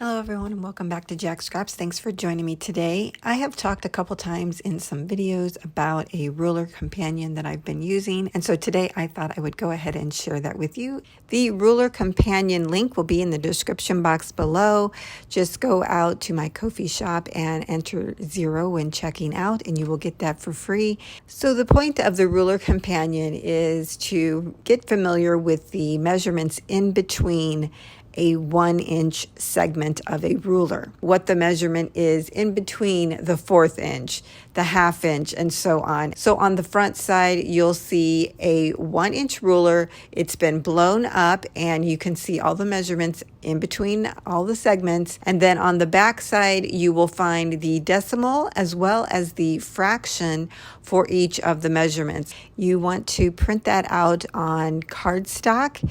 Hello everyone and welcome back to Jacqs. Thanks for joining me today. I have talked a couple times in some videos about a ruler companion that I've been using, and so today I thought I would go ahead and share that with you. The ruler companion link will be in the description box below. Just go out to my Ko-fi shop and enter 0 when checking out and you will get that for free. So the point of the ruler companion is to get familiar with the measurements in between a 1-inch segment of a ruler, what the measurement is in between the 1/4 inch, the 1/2 inch, and so on. So on the front side, you'll see a 1-inch ruler. It's been blown up and you can see all the measurements in between all the segments. And then on the back side, you will find the decimal as well as the fraction for each of the measurements. You want to print that out on cardstock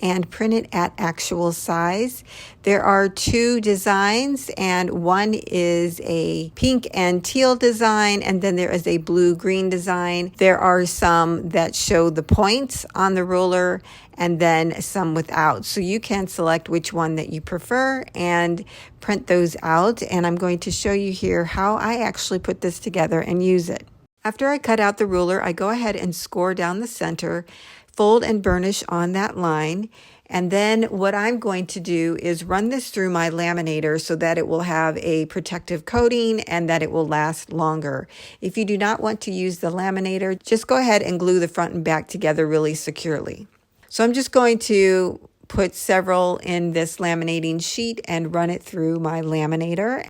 and print it at actual size. There are 2 designs, and one is a pink and teal design, and then there is a blue-green design. There are some that show the points on the ruler and then some without. So you can select which one that you prefer and print those out. And I'm going to show you here how I actually put this together and use it. After I cut out the ruler, I go ahead and score down the center, fold and burnish on that line. And then what I'm going to do is run this through my laminator so that it will have a protective coating and that it will last longer. If you do not want to use the laminator, just go ahead and glue the front and back together really securely. So I'm just going to put several in this laminating sheet and run it through my laminator.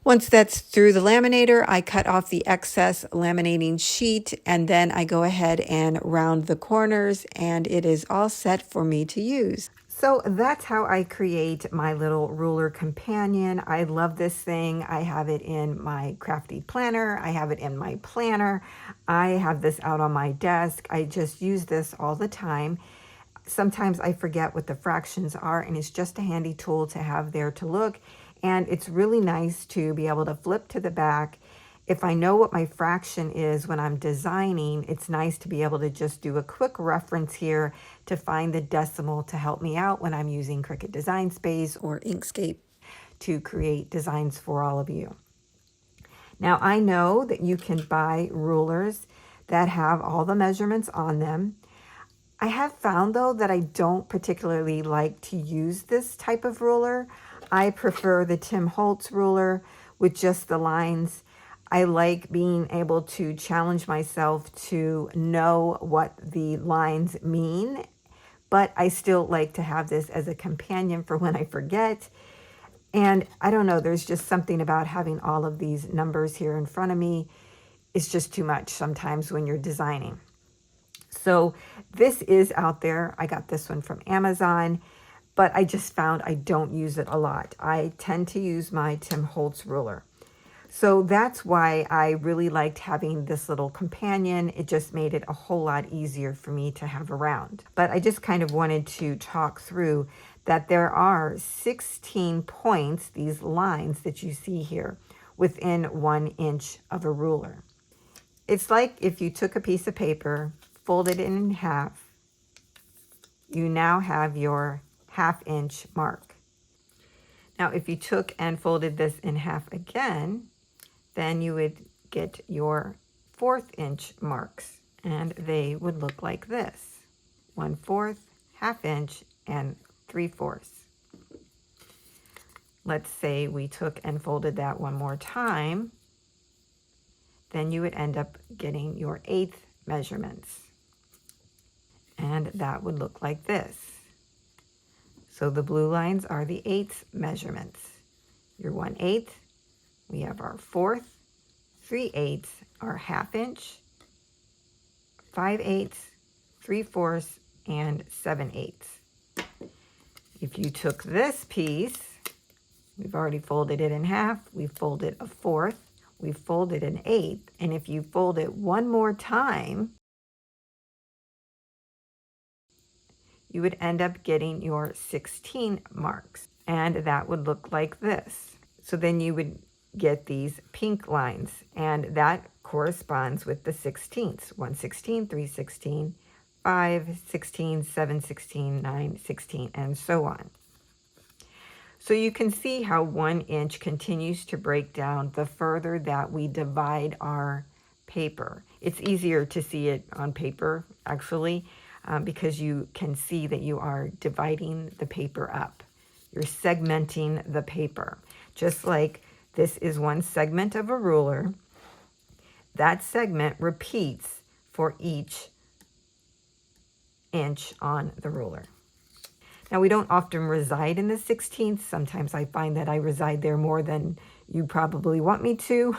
Once that's through the laminator, I cut off the excess laminating sheet and then I go ahead and round the corners and it is all set for me to use. So that's how I create my little ruler companion. I love this thing. I have it in my crafty planner. I have it in my planner. I have this out on my desk. I just use this all the time. Sometimes I forget what the fractions are and it's just a handy tool to have there to look. And it's really nice to be able to flip to the back. If I know what my fraction is when I'm designing, it's nice to be able to just do a quick reference here to find the decimal to help me out when I'm using Cricut Design Space or Inkscape to create designs for all of you. Now I know that you can buy rulers that have all the measurements on them. I have found though that I don't particularly like to use this type of ruler. I prefer the Tim Holtz ruler with just the lines. I like being able to challenge myself to know what the lines mean, but I still like to have this as a companion for when I forget. And I don't know, there's just something about having all of these numbers here in front of me. It's just too much sometimes when you're designing. So this is out there. I got this one from Amazon, but I just found I don't use it a lot. I tend to use my Tim Holtz ruler. So that's why I really liked having this little companion. It just made it a whole lot easier for me to have around. But I just kind of wanted to talk through that there are 16 points, these lines that you see here, within 1 inch of a ruler. It's like if you took a piece of paper, folded it in half, you now have your 1/2 inch mark. Now, if you took and folded this in half again, then you would get your 1/4 inch marks, and they would look like this: 1/4, 1/2 inch, and 3/4. Let's say we took and folded that one more time, then you would end up getting your 1/8 measurements. And that would look like this. So the blue lines are the 1/8 measurements. Your 1/8, we have our 1/4, 3/8, our 1/2 inch, 5/8, 3/4, and 7/8. If you took this piece, we've already folded it in half, we folded a 1/4, we folded an 1/8, and if you fold it one more time, you would end up getting your 16 marks, and that would look like this. So then you would get these pink lines, and that corresponds with the 16ths: 1/16, 3/16, 5/16, 7/16, 9/16, and so on. So you can see how 1 inch continues to break down the further that we divide our paper. It's easier to see it on paper, actually, because you can see that you are dividing the paper up. You're segmenting the paper. Just like this is one segment of a ruler, that segment repeats for each inch on the ruler. Now, we don't often reside in the 16th. Sometimes I find that I reside there more than you probably want me to.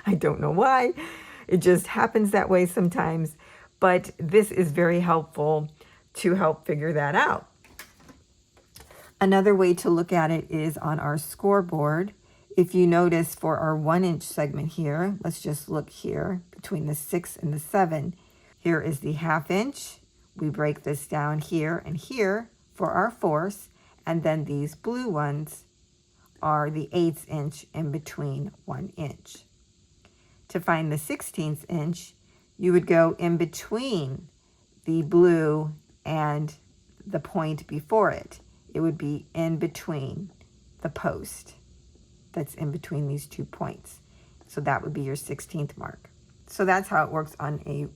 I don't know why. It just happens that way sometimes. But this is very helpful to help figure that out. Another way to look at it is on our scoreboard. If you notice for our 1 inch segment here, let's just look here between the 6 and the 7. Here is the 1/2 inch. We break this down here and here for our force, and then these blue ones are the 1/8 inch in between 1 inch. To find the 16th inch, you would go in between the blue and the point before it. It would be in between the post that's in between these 2 points. So that would be your 16th mark. So that's how it works on a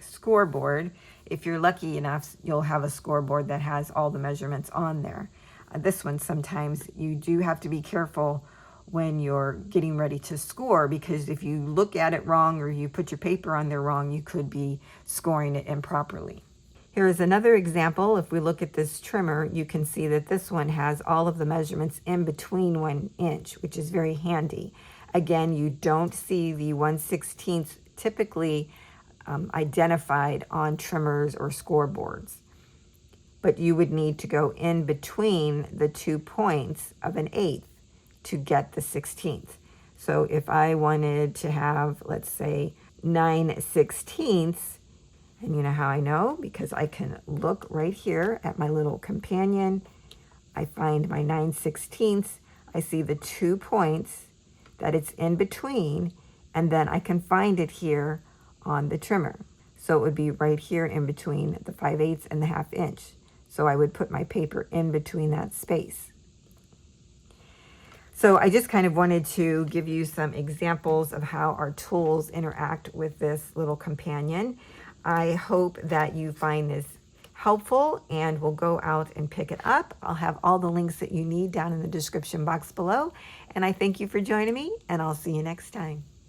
scoreboard. If you're lucky enough, you'll have a scoreboard that has all the measurements on there. This one, sometimes you do have to be careful when you're getting ready to score, because if you look at it wrong or you put your paper on there wrong, you could be scoring it improperly. Here is another example. If we look at this trimmer, you can see that this one has all of the measurements in between 1 inch, which is very handy. Again, you don't see the 1/16 typically identified on trimmers or scoreboards, but you would need to go in between the 2 points of an 1/8 to get the 16th. So if I wanted to have, let's say, 9/16, and you know how I know? Because I can look right here at my little companion. I find my 9/16, I see the 2 points that it's in between, and then I can find it here on the trimmer. So it would be right here in between the 5/8 and the 1/2 inch. So I would put my paper in between that space. So I just kind of wanted to give you some examples of how our tools interact with this little companion. I hope that you find this helpful and will go out and pick it up. I'll have all the links that you need down in the description box below. And I thank you for joining me, and I'll see you next time.